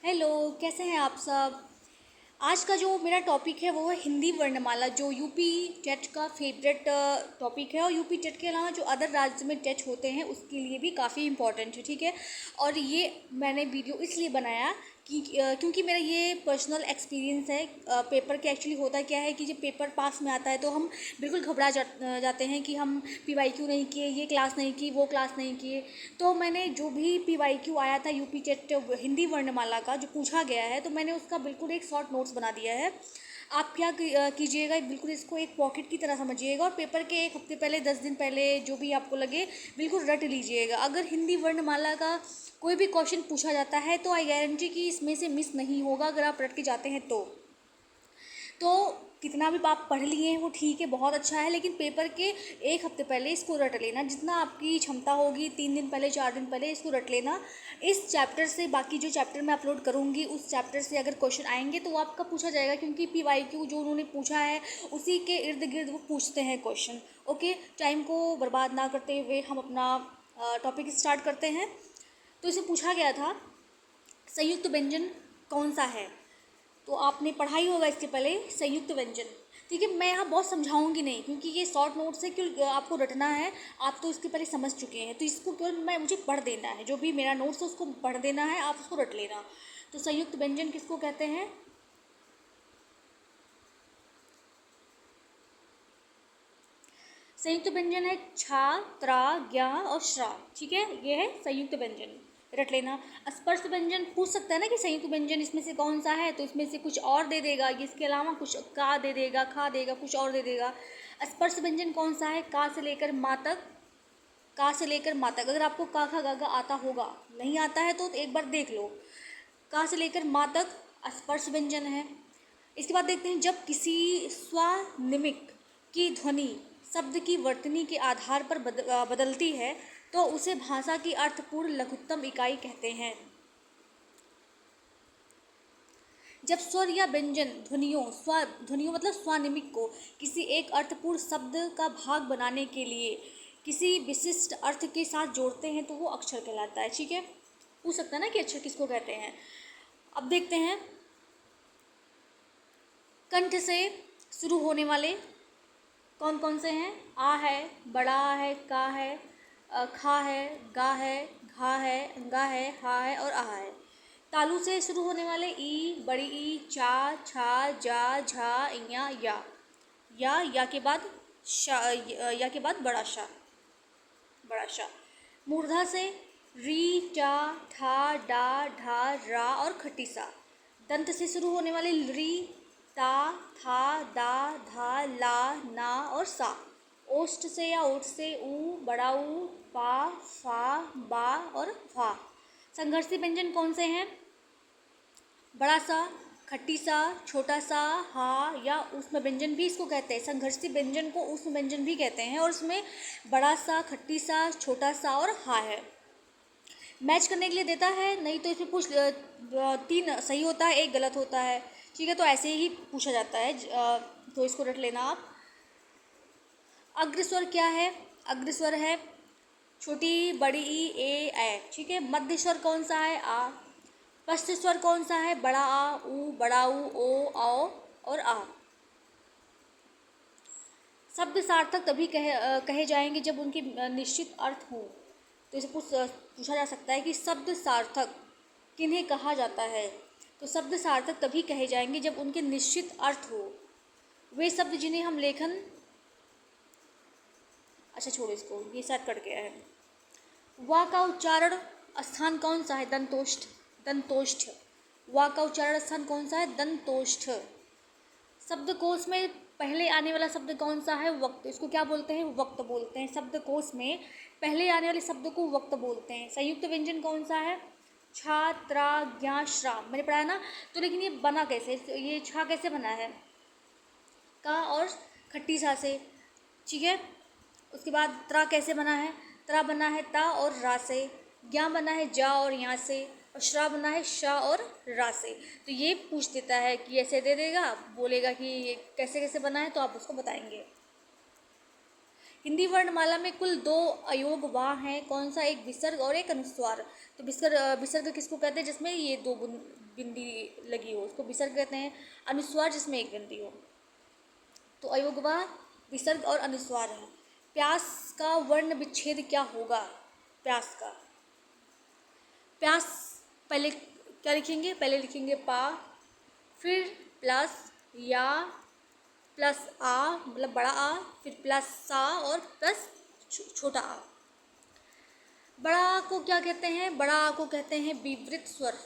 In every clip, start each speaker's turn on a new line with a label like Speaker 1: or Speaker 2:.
Speaker 1: Hello, कैसे हैं आप सब। आज का जो मेरा टॉपिक है वो है हिंदी वर्णमाला, जो यूपी टेट का फेवरेट टॉपिक है और यूपी टेट के अलावा जो अदर राज्य में टेट होते हैं उसके लिए भी काफ़ी इम्पॉर्टेंट है, ठीक है। और ये मैंने वीडियो इसलिए बनाया कि क्योंकि मेरा ये पर्सनल एक्सपीरियंस है। पेपर के एक्चुअली होता क्या है कि जब पेपर पास में आता है तो हम बिल्कुल घबरा जाते हैं कि हम पीवाईक्यू नहीं किए, ये क्लास नहीं की, वो क्लास नहीं किए। तो मैंने जो भी पीवाईक्यू आया था यूपी टेट हिंदी वर्णमाला का जो पूछा गया है, तो मैंने उसका बिल्कुल एक शॉर्ट नोट्स बना दिया है। आप क्या कीजिएगा, बिल्कुल इसको एक पॉकेट की तरह समझिएगा और पेपर के एक हफ्ते पहले, 10 दिन पहले, जो भी आपको लगे बिल्कुल रट लीजिएगा। अगर हिंदी वर्णमाला का कोई भी क्वेश्चन पूछा जाता है तो आई गारंटी कि इसमें से मिस नहीं होगा अगर आप रट के जाते हैं तो कितना भी आप पढ़ लिए हैं वो ठीक है, बहुत अच्छा है, लेकिन पेपर के एक हफ्ते पहले इसको रट लेना। जितना आपकी क्षमता होगी, 3 दिन पहले, 4 दिन पहले इसको रट लेना। इस चैप्टर से, बाकी जो चैप्टर मैं अपलोड करूँगी उस चैप्टर से अगर क्वेश्चन आएंगे तो वो आपका पूछा जाएगा, क्योंकि पीवाईक्यू जो उन्होंने पूछा है उसी के इर्द गिर्द वो पूछते हैं क्वेश्चन। ओके, टाइम को बर्बाद ना करते हुए हम अपना टॉपिक स्टार्ट करते हैं। तो इसे पूछा गया था संयुक्त व्यंजन कौन सा है। तो आपने पढ़ा ही होगा इसके पहले संयुक्त व्यंजन, ठीक है। मैं यहाँ बहुत समझाऊंगी नहीं क्योंकि ये शॉर्ट नोट्स है, क्यों आपको रटना है। आप तो इसके पहले समझ चुके हैं, तो इसको केवल मुझे पढ़ देना है। जो भी मेरा नोट्स है उसको पढ़ देना है, आप उसको रट लेना। तो संयुक्त व्यंजन किसको कहते हैं? संयुक्त व्यंजन है छा, त्रा, ज्ञा और श्रा, ठीक है। ये है संयुक्त व्यंजन, रट लेना। स्पर्श व्यंजन पूछ सकता है ना कि संयुक्त व्यंजन इसमें से कौन सा है, तो इसमें से कुछ और दे देगा, इसके अलावा कुछ का दे देगा, खा देगा, कुछ और दे देगा। स्पर्श व्यंजन कौन सा है? का से लेकर मा तक, का से लेकर मा तक। अगर आपको का खा गा गा आता होगा, नहीं आता है तो एक बार देख लो। का से लेकर मा तक स्पर्श व्यंजन है। इसके बाद देखते हैं, जब किसी स्वनिमिक की ध्वनि शब्द की वर्तनी के आधार पर बदलती है तो उसे भाषा की अर्थपूर्ण लघुत्तम इकाई कहते हैं। जब स्वर या व्यंजन ध्वनियों मतलब स्वनिमिक को किसी एक अर्थपूर्ण शब्द का भाग बनाने के लिए किसी विशिष्ट अर्थ के साथ जोड़ते हैं तो वो अक्षर कहलाता है, ठीक है। पूछ सकता है ना कि अक्षर किसको कहते हैं। अब देखते हैं, कंठ से शुरू होने वाले कौन कौन से हैं? आ है, बड़ा आ है, का है, खा है, गा है, घा है, गा है, हा है और आ है। तालु से शुरू होने वाले ई, बड़ी ई, चा, छा, जा, झा, या के बाद शा, या के बाद बड़ा शा, बड़ा शा। मूर्धा से री, टा, ठा, डा, ढा, रा और खट्टी सा। दंत से शुरू होने वाले री, ता, था, दा, धा, ला, ना और सा। ओष्ठ से या ओठ से ऊ, बड़ा ऊ, पा, फा, बा और फा। संघर्षी व्यंजन कौन से हैं? बड़ा सा, खट्टी सा, छोटा सा, हा या ऊष्म व्यंजन भी इसको कहते हैं। संघर्षी व्यंजन को ऊष्म व्यंजन भी कहते हैं और उसमें बड़ा सा, खट्टी सा, छोटा सा और हा है। मैच करने के लिए देता है, नहीं तो इसमें कुछ 3 सही होता है, 1 गलत होता है, ठीक है। तो ऐसे ही पूछा जाता है, तो इसको रट लेना आप। अग्रस्वर क्या है? अग्रस्वर है छोटी, बड़ी ई, ए, ठीक है। मध्य स्वर कौन सा है? आ। पश्च स्वर कौन सा है? बड़ा आ, ऊ, बड़ा ऊ, ओ, आओ और आ। शब्द सार्थक तभी कहे जाएंगे जब उनके निश्चित अर्थ हो। तो इसे पूछा जा सकता है कि शब्द सार्थक किन्हें कहा जाता है? तो शब्द सार्थक तभी कहे जाएंगे जब उनके निश्चित अर्थ हो। वे शब्द जिन्हें हम लेखन, अच्छा छोड़ो इसको, ये शायद कट गया है। वा का उच्चारण स्थान कौन सा है? दंतोष्ठ, दंतोष्ठ। वा का उच्चारण स्थान कौन सा है? दंतोष्ठ। शब्दकोश में पहले आने वाला शब्द कौन सा है? वक्त। इसको क्या बोलते हैं? वक्त बोलते हैं। शब्दकोश में पहले आने वाले शब्द को वक्त बोलते हैं। संयुक्त व्यंजन कौन सा है? छा, त्रा, ज्ञा, श्रा। मैंने पढ़ा है ना। तो लेकिन ये बना कैसे? ये छा कैसे बना है? का और खट्टी सा से, ठीक है। उसके बाद त्रा कैसे बना है? त्रा बना है ता और रा से। ज्ञा बना है जा और यहाँ से। और श्रा बना है शा और रा से। तो ये पूछ देता है कि ऐसे दे देगा, बोलेगा कि ये कैसे कैसे बना है, तो आप उसको बताएंगे। हिंदी वर्णमाला में कुल 2 अयोग वा हैं, कौन सा? एक विसर्ग और एक अनुस्वार। तो विसर्ग किसको कहते हैं? जिसमें ये 2 बिंदी लगी हो उसको विसर्ग कहते हैं। अनुस्वार जिसमें एक बिंदी हो। तो अयोग वा, विसर्ग और अनुस्वार है। प्यास का वर्ण विच्छेद क्या होगा? प्यास का, प्यास पहले क्या लिखेंगे? पहले लिखेंगे पा, फिर प्लस या, प्लस आ मतलब बड़ा आ, फिर प्लस सा और प्लस छोटा आ। बड़ा आ को क्या कहते हैं? बड़ा आ को कहते हैं विवृत स्वर।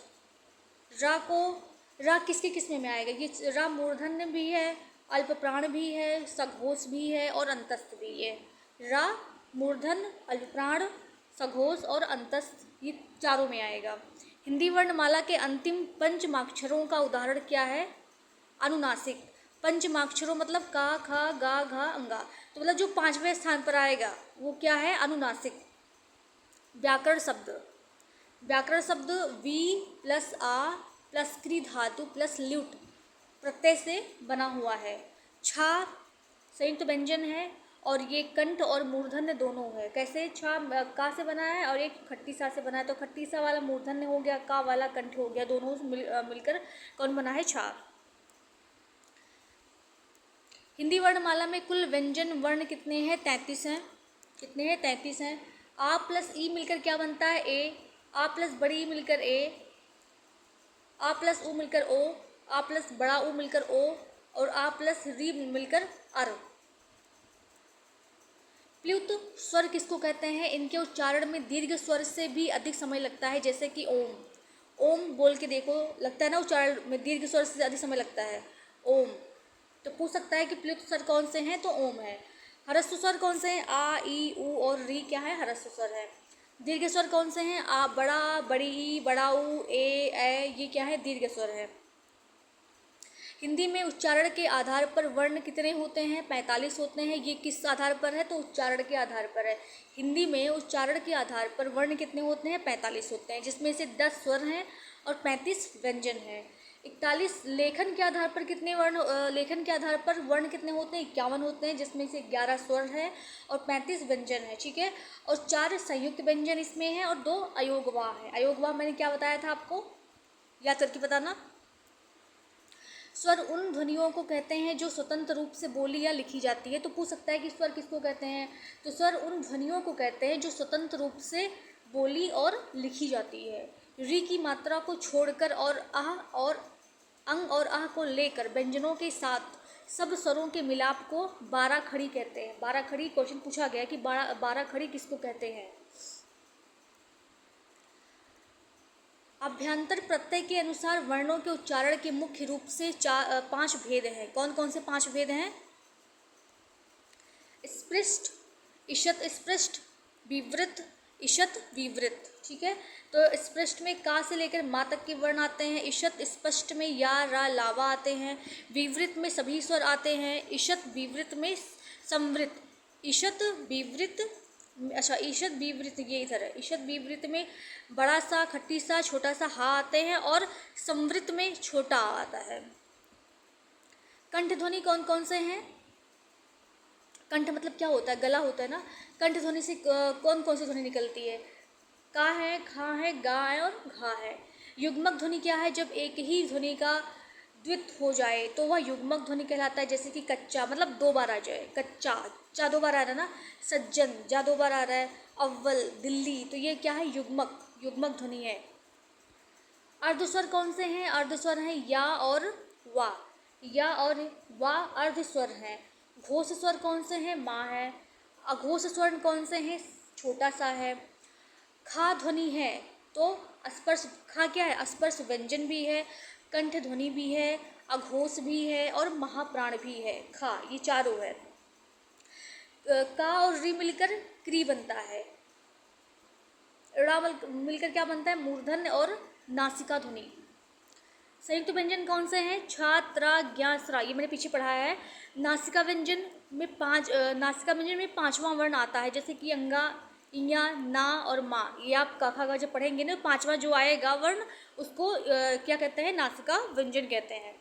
Speaker 1: रा किसके किस्म में आएगा? ये रा मूर्धन्य भी है, अल्प प्राण भी है, सघोष भी है और अंतस्थ भी है। रा मूर्धन्य, अल्प प्राण, सघोष और अंतस्थ, ये चारों में आएगा। हिंदी वर्णमाला के अंतिम पंचमाक्षरों का उदाहरण क्या है? अनुनासिक। पंचमाक्षरों मतलब का, खा, गा, घा, अंगा। तो मतलब जो 5वें स्थान पर आएगा वो क्या है? अनुनासिक। व्याकरण शब्द वी प्लस आ प्लस क्री धातु प्लस ल्यूट प्रत्यय से बना हुआ है। छा संयुक्त व्यंजन है और ये कंठ और मूर्धन्य दोनों है। कैसे? छा का से बना है और एक खट्टी सा से बना है, तो खट्टी सा वाला मूर्धन्य हो गया, का वाला कंठ हो गया, दोनों मिलकर कौन बना है? छा। हिंदी वर्णमाला में कुल व्यंजन वर्ण कितने हैं? 33 हैं। कितने हैं? 33 हैं। आ प्लस ई मिलकर क्या बनता है? ए। आ प्लस बड़ी ई मिलकर ए, आ प्लस ऊ मिलकर ओ, आ प्लस बड़ा ऊ मिलकर ओ और आ प्लस री मिलकर अर। प्लुत स्वर किसको कहते हैं? इनके उच्चारण में दीर्घ स्वर से भी अधिक समय लगता है, जैसे कि ओम। ओम बोल के देखो, लगता है ना उच्चारण में दीर्घ स्वर से अधिक समय लगता है, ओम। तो पूछ सकता है कि प्लुत स्वर कौन से हैं? तो ओम है। ह्रस्व स्वर कौन से हैं? आ, ई, ऊ और री क्या है? ह्रस्व स्वर है। दीर्घ स्वर कौन से हैं? आ, बड़ा, बड़ी, बड़ा ऊ, ए, ये क्या है? दीर्घ स्वर है। हिंदी में उच्चारण के आधार पर वर्ण कितने होते हैं? 45 होते हैं। ये किस आधार पर है? तो उच्चारण के आधार पर है। हिंदी में उच्चारण के आधार पर वर्ण कितने होते हैं? 45 होते हैं, जिसमें से 10 स्वर हैं और 35 व्यंजन हैं। 41 लेखन के आधार पर कितने वर्ण लेखन के आधार पर वर्ण कितने होते हैं? 51 होते हैं, जिसमें से 11 स्वर हैं और 35 व्यंजन है। ठीक है। और 4 संयुक्त व्यंजन इसमें हैं और 2 अयोगवा है। अयोगवा मैंने क्या बताया था आपको? याद करके बताना। स्वर उन ध्वनियों को कहते हैं जो स्वतंत्र रूप से बोली या लिखी जाती है। तो पूछ सकता है कि स्वर किसको कहते हैं? तो स्वर उन ध्वनियों को कहते हैं जो स्वतंत्र रूप से बोली और लिखी जाती है। री की मात्रा को छोड़कर और आह और अंग और आह को लेकर व्यंजनों के साथ सब स्वरों के मिलाप को 12 खड़ी कहते हैं। 12 खड़ी क्वेश्चन पूछा गया कि 12 खड़ी किसको कहते हैं? अभ्यंतर प्रत्यय के अनुसार वर्णों के उच्चारण के मुख्य रूप से 5 भेद हैं। कौन कौन से 5 भेद हैं? स्पृष्ट, ईषत् स्पृष्ट, विवृत, ईषत् विवृत। ठीक है। तो स्पृष्ट में का से लेकर मा तक के वर्ण आते हैं। ईषत् स्पष्ट में या, रा, लावा आते हैं। विवृत में सभी स्वर आते हैं। ईषत् विवृत में संवृत, ईषत् विवृत, अच्छा ईषद विवृत ये इधर है। ईषद विवृत में बड़ा सा, खट्टी सा, छोटा सा हा आते हैं और संवृत में छोटा आ आता है। कंठ ध्वनि कौन कौन से हैं? कंठ मतलब क्या होता है? गला होता है ना। कंठ ध्वनि से कौन कौन सी ध्वनि निकलती है? का है, खा है, गा है और घा है। युग्मक ध्वनि क्या है? जब एक ही ध्वनि का द्वित हो जाए तो वह युग्मक ध्वनि कहलाता है। जैसे कि कच्चा मतलब 2 बार आ जाए, कच्चा, चा 2 बार आ रहा है ना। सज्जन, जा 2 बार आ रहा है। अव्वल, दिल्ली, तो ये क्या है? युग्मक ध्वनि है। अर्धस्वर कौन से हैं? अर्धस्वर हैं या और वा। या और वा अर्धस्वर हैं। घोष स्वर कौन से हैं? माँ है। अघोष स्वर कौन से हैं? छोटा सा है। खा ध्वनि है तो स्पर्श, खा क्या है? स्पर्श व्यंजन भी है, कंठ ध्वनि भी है, अघोष भी है और महाप्राण भी है। खा, ये चारों है। का और री मिलकर क्री बनता है। ड़ा मिलकर क्या बनता है? मूर्धन्य और नासिका ध्वनि। संयुक्त व्यंजन कौन से हैं? छा, त्रा, ज्ञा, स्रा, ये मैंने पीछे पढ़ाया है। नासिका व्यंजन में 5वां वर्ण आता है, जैसे कि अंगा, इया, ना और मा। ये आप का खा जब पढ़ेंगे ना, 5वां जो आएगा वर्ण उसको क्या कहते हैं? नासिका व्यंजन कहते हैं।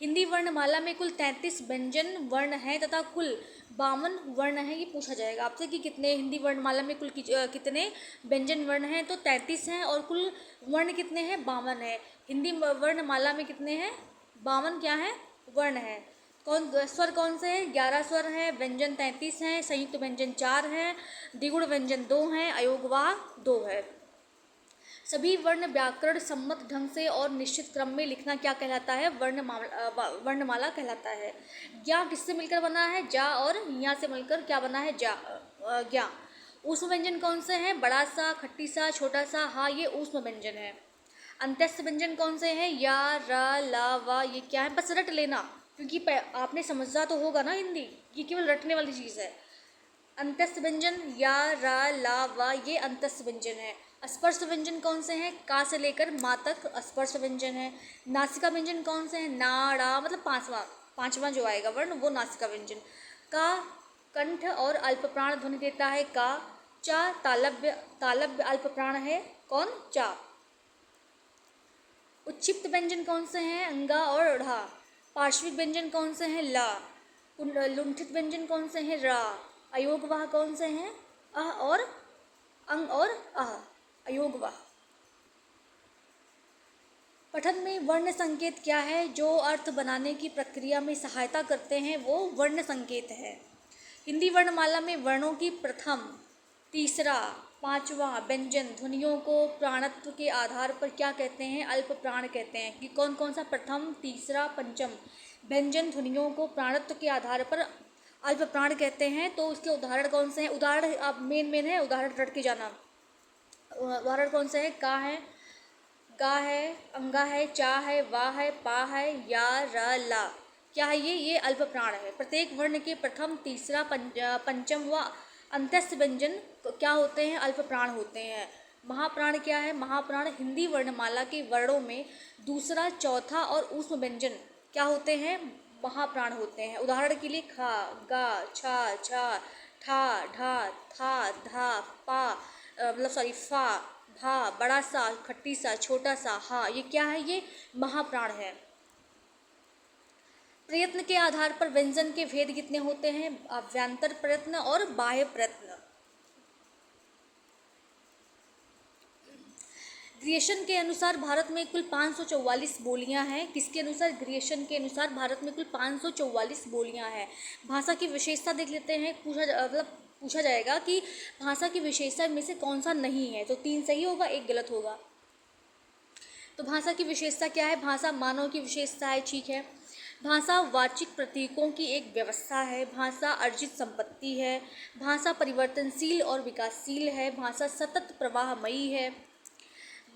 Speaker 1: हिंदी वर्णमाला में कुल 33 व्यंजन वर्ण हैं तथा कुल 52 वर्ण हैं। ये पूछा जाएगा आपसे कि कितने हिंदी वर्णमाला में कुल कितने व्यंजन वर्ण हैं, तो 33 हैं और कुल वर्ण कितने हैं, 52 है। हिंदी वर्णमाला में कितने हैं, 52 क्या है, वर्ण हैं। स्वर कौन से हैं, 11 स्वर हैं, व्यंजन 33 हैं, संयुक्त व्यंजन 4 हैं, द्विगुण व्यंजन 2 हैं, अयोगवाह 2 है। सभी वर्ण व्याकरण सम्मत ढंग से और निश्चित क्रम में लिखना क्या कहलाता है, वर्णमाला कहलाता है। ज्ञा किससे मिलकर बना है, जा, और या से मिलकर क्या बना है, ज्ञा। ऊष्म व्यंजन कौन से हैं, बड़ा सा, खट्टी सा, छोटा सा, हा, ये ऊष्म व्यंजन है। अंत्यस्थ व्यंजन कौन से हैं, या, रा, ला, वा, ये क्या है, बस रट लेना क्योंकि आपने समझा तो होगा ना हिंदी, ये केवल रटने वाली चीज़ है। अंत्यस्थ व्यंजन या, रा, ला, वा, ये अंत्यस्थ व्यंजन है। स्पर्श व्यंजन कौन से हैं, का से लेकर मा तक स्पर्श व्यंजन है। नासिका व्यंजन कौन से हैं, ना, ड़ा, मतलब पांचवा जो आएगा वर्ण वो नासिका व्यंजन। का कंठ और अल्प प्राण ध्वनि देता है, का। चा तालव्य अल्प प्राण है, कौन, चा। उच्छिप्त व्यंजन कौन से हैं, अंगा और ढ़ा। पार्श्विक व्यंजन कौन से हैं, ला। लुंठित व्यंजन कौन से हैं, रा। अयोगवाह कौन से हैं, अह और अंग और अह, अयोगवाह। पठन में वर्ण संकेत क्या है, जो अर्थ बनाने की प्रक्रिया में सहायता करते हैं वो वर्ण संकेत है। हिंदी वर्णमाला में वर्णों की प्रथम, तीसरा, पांचवा व्यंजन ध्वनियों को प्राणत्व के आधार पर क्या कहते हैं, अल्प प्राण कहते हैं। कि कौन कौन सा प्रथम, तीसरा, पंचम व्यंजन ध्वनियों को प्राणत्व के आधार पर अल्प प्राण कहते हैं। तो उसके उदाहरण कौन से हैं, उदाहरण आप मेन है, उदाहरण रट के जाना। उदाहरण कौन से हैं, का है, गा है, अंगा है, चा है, वा है, पा है, या, र, ला। क्या है ये अल्प प्राण है। प्रत्येक वर्ण के प्रथम, तीसरा, पंचम व अंत्यस्थ व्यंजन क्या होते हैं, अल्प प्राण होते हैं। महाप्राण क्या है, महाप्राण हिंदी वर्णमाला के वर्णों में दूसरा, चौथा और ऊष्म व्यंजन क्या होते हैं, महाप्राण होते हैं। उदाहरण के लिए खा, गा, छा, छा, ठा, ढा, था, धा, पा, फा, भा, बड़ा सा, खट्टी सा, छोटा सा, हा, ये क्या है, ये महाप्राण है। प्रयत्न के आधार पर व्यंजन के भेद कितने होते हैं, अभ्यंतर प्रयत्न और बाह्य प्रयत्न। ग्रियर्सन के अनुसार भारत में कुल 544 बोलियां हैं। किसके अनुसार, ग्रियर्सन के अनुसार भारत में कुल 544 बोलियां हैं। भाषा की विशेषता देख लेते हैं। पूछा जाएगा कि भाषा की विशेषता में से कौन सा नहीं है, तो 3 सही होगा, 1 गलत होगा। तो भाषा की विशेषता क्या है, भाषा मानव की विशेषता है, ठीक है। भाषा वाचिक प्रतीकों की एक व्यवस्था है। भाषा अर्जित संपत्ति है। भाषा परिवर्तनशील और विकासशील है। भाषा सतत प्रवाहमयी है।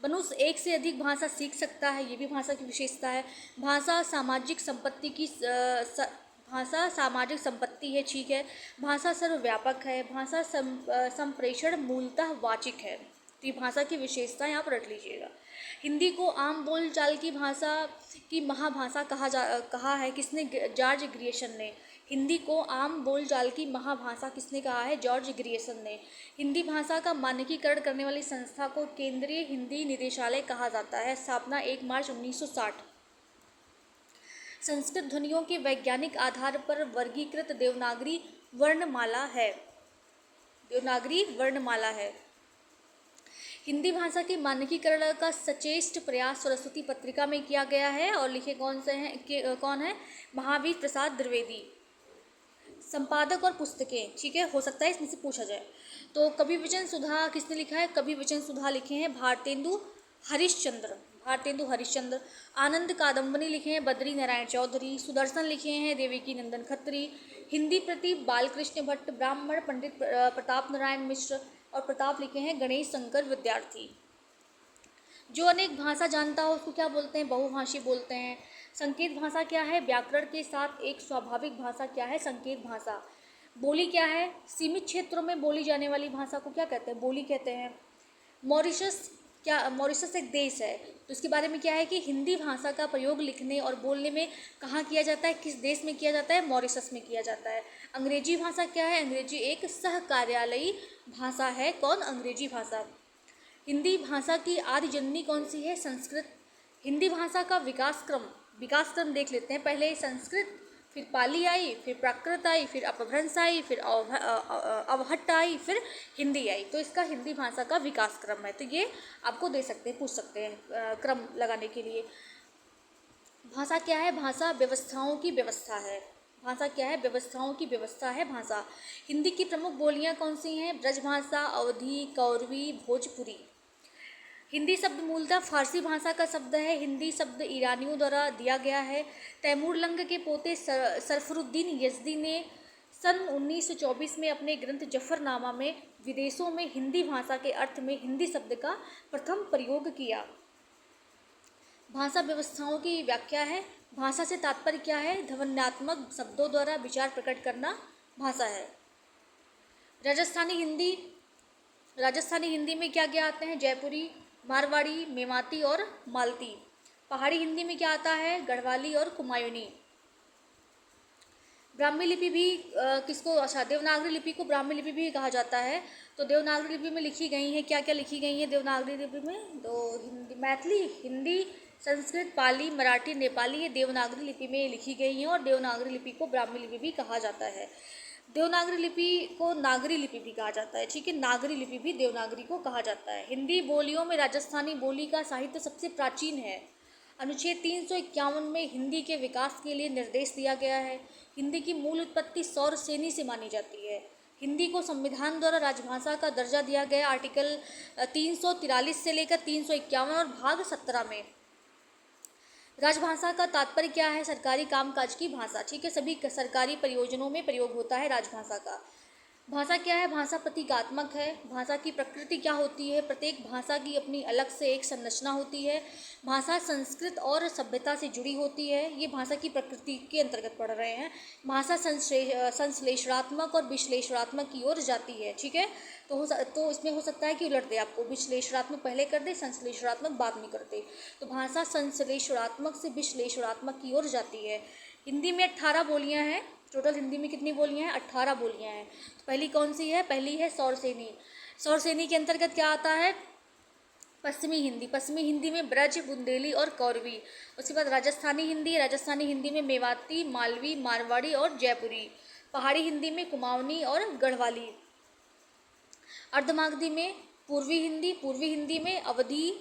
Speaker 1: मनुष्य एक से अधिक भाषा सीख सकता है, ये भी भाषा की विशेषता है। भाषा सामाजिक संपत्ति है, ठीक है। भाषा सर्वव्यापक है। भाषा संप्रेषण मूलतः वाचिक है। तो ये भाषा की विशेषता यहाँ पर रख लीजिएगा। हिंदी को आम बोलचाल की भाषा की महाभाषा कहा है किसने, जॉर्ज ग्रियर्सन ने। हिंदी को आम बोलचाल की महाभाषा किसने कहा है, जॉर्ज ग्रियर्सन ने। हिंदी भाषा का मानकीकरण करने वाली संस्था को केंद्रीय हिंदी निदेशालय कहा जाता है। स्थापना 1 मार्च 1960। संस्कृत ध्वनियों के वैज्ञानिक आधार पर वर्गीकृत देवनागरी वर्णमाला है। देवनागरी वर्णमाला है। हिंदी भाषा के मानकीकरण का सचेष्ट प्रयास सरस्वती पत्रिका में किया गया है और लिखे कौन है, महावीर प्रसाद द्विवेदी। संपादक और पुस्तकें, ठीक है, हो सकता है इसमें से पूछा जाए। तो कवि वचन सुधा किसने लिखा है, कवि वचन सुधा लिखे हैं भारतेंदु हरिश्चंद्र। आनंद कादम्बनी लिखे हैं बद्री नारायण चौधरी। सुदर्शन लिखे हैं देवकी नंदन खत्री। हिंदी प्रति बालकृष्ण भट्ट। ब्राह्मण पंडित प्रताप नारायण मिश्र। और प्रताप लिखे हैं गणेश शंकर विद्यार्थी। जो अनेक भाषा जानता हो उसको क्या बोलते हैं, बहुभाषी बोलते हैं। संकेत भाषा क्या है, व्याकरण के साथ एक स्वाभाविक भाषा क्या है, संकेत भाषा। बोली क्या है, सीमित क्षेत्रों में बोली जाने वाली भाषा को क्या कहते हैं, बोली कहते हैं। मॉरिशस एक देश है, तो इसके बारे में क्या है कि हिंदी भाषा का प्रयोग लिखने और बोलने में कहाँ किया जाता है, किस देश में किया जाता है, मॉरिशस में किया जाता है। अंग्रेजी भाषा क्या है, अंग्रेजी एक सहकार्यालयी भाषा है, कौन, अंग्रेजी भाषा। हिंदी भाषा की आदि जननी कौन सी है, संस्कृत। हिंदी भाषा का विकास क्रम देख लेते हैं। पहले संस्कृत, फिर पाली आई, फिर प्राकृत आई, फिर अपभ्रंश आई, फिर अवहट्ट आई, फिर हिंदी आई। तो इसका हिंदी भाषा का विकास क्रम है। तो ये आपको दे सकते हैं, पूछ सकते हैं क्रम लगाने के लिए। भाषा क्या है? भाषा व्यवस्थाओं की व्यवस्था है। भाषा क्या है? व्यवस्थाओं की व्यवस्था है भाषा। हिंदी की प्रमुख बोलियां कौन सी हैं? ब्रजभाषा, अवधी, कौरवी, भोजपुरी। हिंदी शब्द मूलतः फारसी भाषा का शब्द है। हिंदी शब्द ईरानियों द्वारा दिया गया है। तैमूर लंग के पोते सरफरुद्दीन यज़दी ने सन 1924 में अपने ग्रंथ जफरनामा में विदेशों में हिंदी भाषा के अर्थ में हिंदी शब्द का प्रथम प्रयोग किया। भाषा व्यवस्थाओं की व्याख्या है। भाषा से तात्पर्य क्या है? ध्वन्यात्मक शब्दों द्वारा विचार प्रकट करना भाषा है। राजस्थानी हिंदी में क्या क्या आते हैं? जयपुरी, मारवाड़ी, मेवाती और मालती। पहाड़ी हिंदी में क्या आता है? गढ़वाली और कुमायूनी। ब्राह्मी लिपि भी देवनागरी लिपि को ब्राह्मी लिपि भी कहा जाता है। तो देवनागरी लिपि में लिखी गई है, क्या क्या लिखी गई है देवनागरी लिपि में? तो मैथिली, हिंदी, संस्कृत, पाली, मराठी, नेपाली, ये देवनागरी लिपि में लिखी गई हैं और देवनागरी लिपि को ब्राह्मी लिपि भी कहा जाता है। देवनागरी लिपि को नागरी लिपि भी कहा जाता है, ठीक है। नागरी लिपि भी देवनागरी को कहा जाता है। हिंदी बोलियों में राजस्थानी बोली का साहित्य सबसे प्राचीन है। अनुच्छेद 351 में हिंदी के विकास के लिए निर्देश दिया गया है। हिंदी की मूल उत्पत्ति सौरसेनी से मानी जाती है। हिंदी को संविधान द्वारा राजभाषा का दर्जा दिया गया आर्टिकल 343 से लेकर 351 और भाग 17 में। राजभाषा का तात्पर्य क्या है? सरकारी कामकाज की भाषा, ठीक है। सभी सरकारी परियोजनों में प्रयोग होता है राजभाषा का। भाषा क्या है? भाषा प्रतीकात्मक है। भाषा की प्रकृति क्या होती है? प्रत्येक भाषा की अपनी अलग से एक संरचना होती है। भाषा संस्कृत और सभ्यता से जुड़ी होती है। ये भाषा की प्रकृति के अंतर्गत पढ़ रहे हैं। भाषा संश्लेषणात्मक और विश्लेषणात्मक की ओर जाती है, ठीक है। तो इसमें हो सकता है कि उलट दे आपको, विश्लेषणात्मक पहले कर दे, संश्लेषणात्मक बाद में कर दे। तो भाषा संश्लेषणात्मक से विश्लेषणात्मक की ओर जाती है। हिंदी में 18 बोलियाँ हैं। टोटल हिंदी में कितनी बोलियाँ हैं? 18 बोलियाँ हैं। तो पहली कौन सी है? पहली है सौरसेनी। सौरसेनी के अंतर्गत क्या आता है? पश्चिमी हिंदी। पश्चिमी हिंदी में ब्रज, बुंदेली और कौरवी। उसके बाद राजस्थानी हिंदी। राजस्थानी हिंदी में मेवाती, मालवी, मारवाड़ी और जयपुरी। पहाड़ी हिंदी में कुमाऊनी और गढ़वाली। अर्धमागधी में पूर्वी हिंदी। पूर्वी हिंदी में अवधी,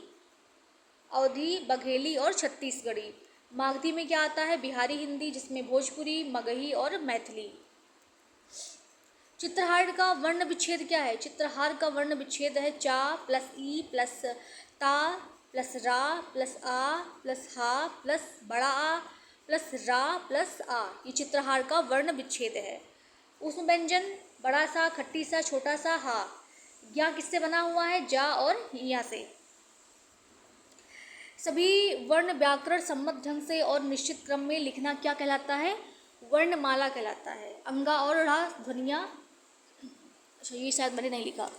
Speaker 1: बघेली और छत्तीसगढ़ी। मागधी में क्या आता है? बिहारी हिंदी, जिसमें भोजपुरी, मगही और मैथिली। चित्रहार का वर्ण विच्छेद क्या है? चित्रहार का वर्ण विच्छेद है चा प्लस ई प्लस ता प्लस रा प्लस आ प्लस हा प्लस बड़ा आ प्लस रा प्लस आ। ये चित्रहार का वर्ण विच्छेद है। उसमें व्यंजन बड़ा सा, खट्टी सा, छोटा सा, हा। यहाँ किससे बना हुआ है? जा और या से। सभी वर्ण व्याकरण सम्मत ढंग से और निश्चित क्रम में लिखना क्या कहलाता है? वर्णमाला कहलाता है। अंगा और ढ़ा ध्वनियाँ, अच्छा ये शायद मैंने नहीं लिखा।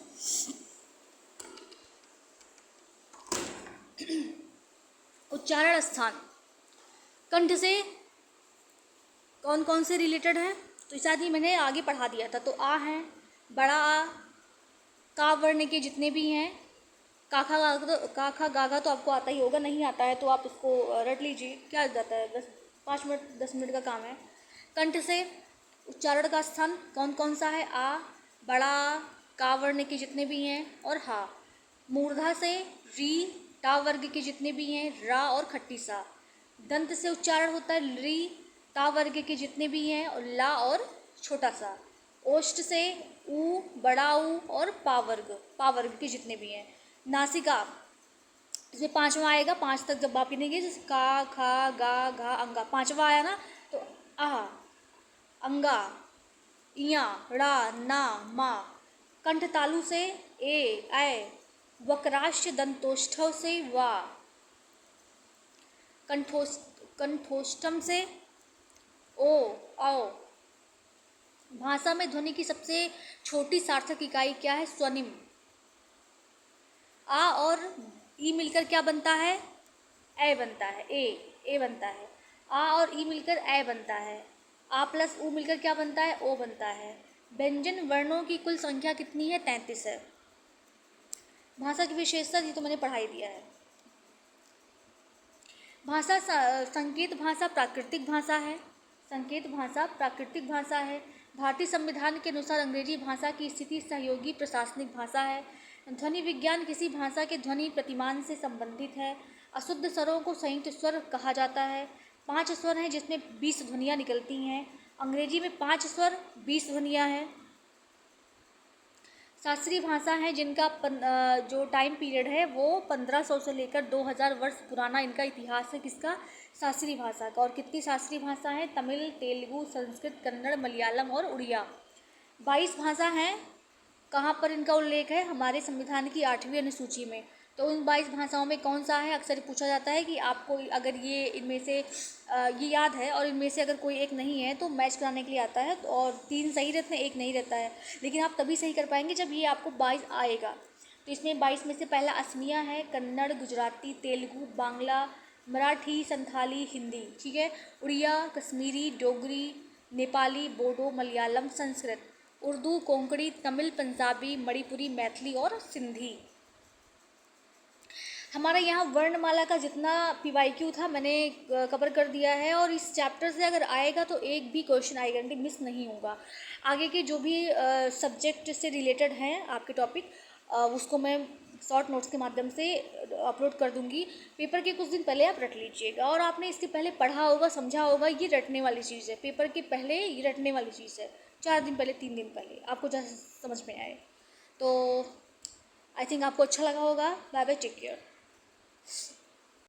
Speaker 1: उच्चारण स्थान कंठ से कौन कौन से रिलेटेड है? तो शायद ही मैंने आगे पढ़ा दिया था। तो आ है, बड़ा आ, का वर्ण के जितने भी हैं, काखा गागा तो आपको आता ही होगा, नहीं आता है तो आप इसको रट लीजिए, क्या जाता है, 5 मिनट 10 मिनट का काम है। कंठ से उच्चारण का स्थान कौन कौन सा है? आ, बड़ा, का वर्ण के जितने भी हैं और हा। मूर्धा से री, टा वर्ग के जितने भी हैं, रा और खट्टी सा। दंत से उच्चारण होता है री, ता वर्ग के जितने भी हैं और ला और छोटा सा। ओष्ठ से ऊ, बड़ा ऊ और पा वर्ग के जितने भी हैं। नासिका, इसमें 5वां आएगा, 5 तक जब आप गिनेंगे, जैसे का, खा, गा, घा, अंगा, 5वां आया ना, तो आ, अंगा, इया, ड़ा, ना, मा। कंठ तालु से ए, ऐ। वक्राश्च दंतोष्ठव से वा। कंठोष्ठम से ओ, औ। भाषा में ध्वनि की सबसे छोटी सार्थक इकाई क्या है? स्वनिम। आ और ई मिलकर क्या बनता है? ए बनता है, ए बनता है। आ और ई मिलकर ए बनता है। आ प्लस ऊ मिलकर क्या बनता है? ओ बनता है। व्यंजन वर्णों की कुल संख्या कितनी है? 33 है। भाषा की विशेषता ये तो मैंने पढ़ा ही दिया है। भाषा संकेत भाषा प्राकृतिक भाषा है। संकेत भाषा प्राकृतिक भाषा है। भारतीय संविधान के अनुसार अंग्रेजी भाषा की स्थिति सहयोगी प्रशासनिक भाषा है। ध्वनि विज्ञान किसी भाषा के ध्वनि प्रतिमान से संबंधित है। अशुद्ध स्वरों को संयुक्त स्वर कहा जाता है। 5 स्वर हैं जिसमें 20 ध्वनियाँ निकलती हैं। अंग्रेजी में 5 स्वर 20 ध्वनियाँ हैं। शास्त्रीय भाषा है जिनका जो टाइम पीरियड है वो 1500 से लेकर 2000 वर्ष पुराना इनका इतिहास है। किसका? शास्त्रीय भाषा का। और कितनी शास्त्रीय भाषा है? तमिल, तेलुगु, संस्कृत, कन्नड़, मलयालम और उड़िया। 22 भाषा हैं। कहाँ पर इनका उल्लेख है? हमारे संविधान की 8वीं अनुसूची में। तो उन 22 भाषाओं में कौन सा है? अक्सर पूछा जाता है कि आपको अगर ये इनमें से ये याद है और इनमें से अगर कोई एक नहीं है तो मैच कराने के लिए आता है, और 3 सही रहते हैं, एक नहीं रहता है। लेकिन आप तभी सही कर पाएंगे जब ये आपको 22 आएगा। तो इसमें 22 में से पहला असमिया है, कन्नड़, गुजराती, तेलुगु, बांग्ला, मराठी, संथाली, हिंदी। ठीक है। उड़िया, कश्मीरी, डोगरी, नेपाली, बोडो, मलयालम, संस्कृत, उर्दू, कोंकणी, तमिल, पंजाबी, मणिपुरी, मैथिली और सिंधी। हमारा यहाँ वर्णमाला का जितना PYQ था मैंने कवर कर दिया है, और इस चैप्टर से अगर आएगा तो एक भी क्वेश्चन आई गारंटी मिस नहीं होगा। आगे के जो भी सब्जेक्ट से रिलेटेड हैं आपके टॉपिक, उसको मैं शॉर्ट नोट्स के माध्यम से अपलोड कर दूंगी। पेपर के कुछ दिन पहले आप रट लीजिएगा, और आपने इसके पहले पढ़ा होगा, समझा होगा। ये रटने वाली चीज़ है, पेपर के पहले ये रटने वाली चीज़ है। 4 दिन पहले, 3 दिन पहले आपको जैसे समझ में आए। तो आई थिंक आपको अच्छा लगा होगा। Bye bye, take care.